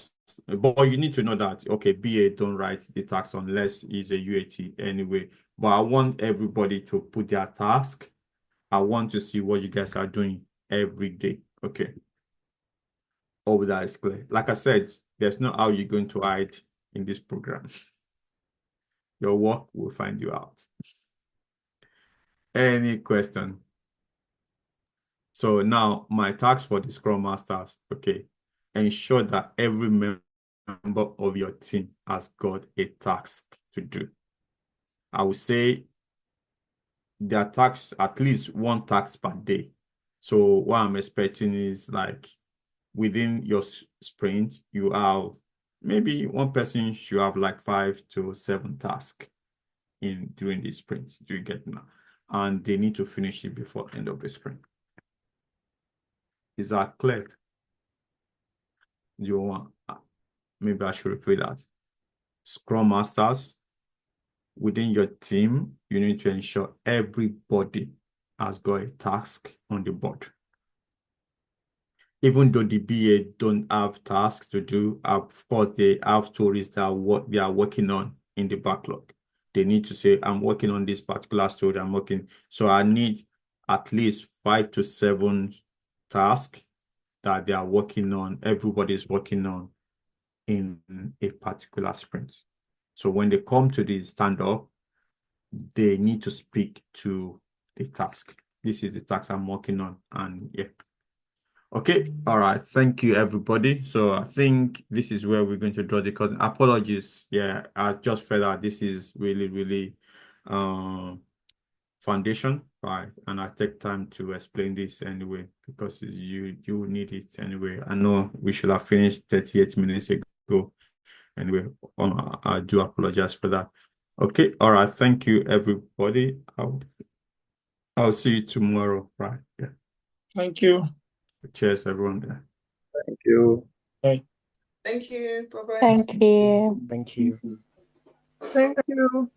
but you need to know that, okay, BA don't write the task unless it's a UAT anyway. But I want everybody to put their task. I want to see what you guys are doing every day. Okay. Hope that is clear. Like I said, there's no how you're going to hide in this program. Your work will find you out. Any question? So now my task for the Scrum Masters, okay, ensure that every member of your team has got a task to do. I would say their task, at least one task per day. So what I'm expecting is like within your sprint, you have maybe one person should have like 5 to 7 tasks during the sprint. Do you get now? And they need to finish it before end of the sprint. Is that clear? You want, maybe I should repeat that. Scrum Masters, within your team, you need to ensure everybody has got a task on the board. Even though the BA don't have tasks to do, of course, they have stories that they are working on in the backlog. They need to say, I'm working on this particular story, so I need at least 5 to 7 tasks that they are working on, everybody's working on in a particular sprint. So when they come to the stand-up, they need to speak to the task. This is the task I'm working on, and yeah. Okay, all right. Thank you, everybody. So I think this is where we're going to draw the curtain. Apologies. Yeah, I just felt that this is really, really foundation, right? And I take time to explain this anyway, because you need it anyway. I know we should have finished 38 minutes ago. Anyway, I do apologize for that. Okay, all right. Thank you, everybody. I'll see you tomorrow, right? Yeah. Thank you. Cheers, everyone. Yeah. Thank you. Bye. Thank you. Bye-bye. Thank you. Thank you. Thank you.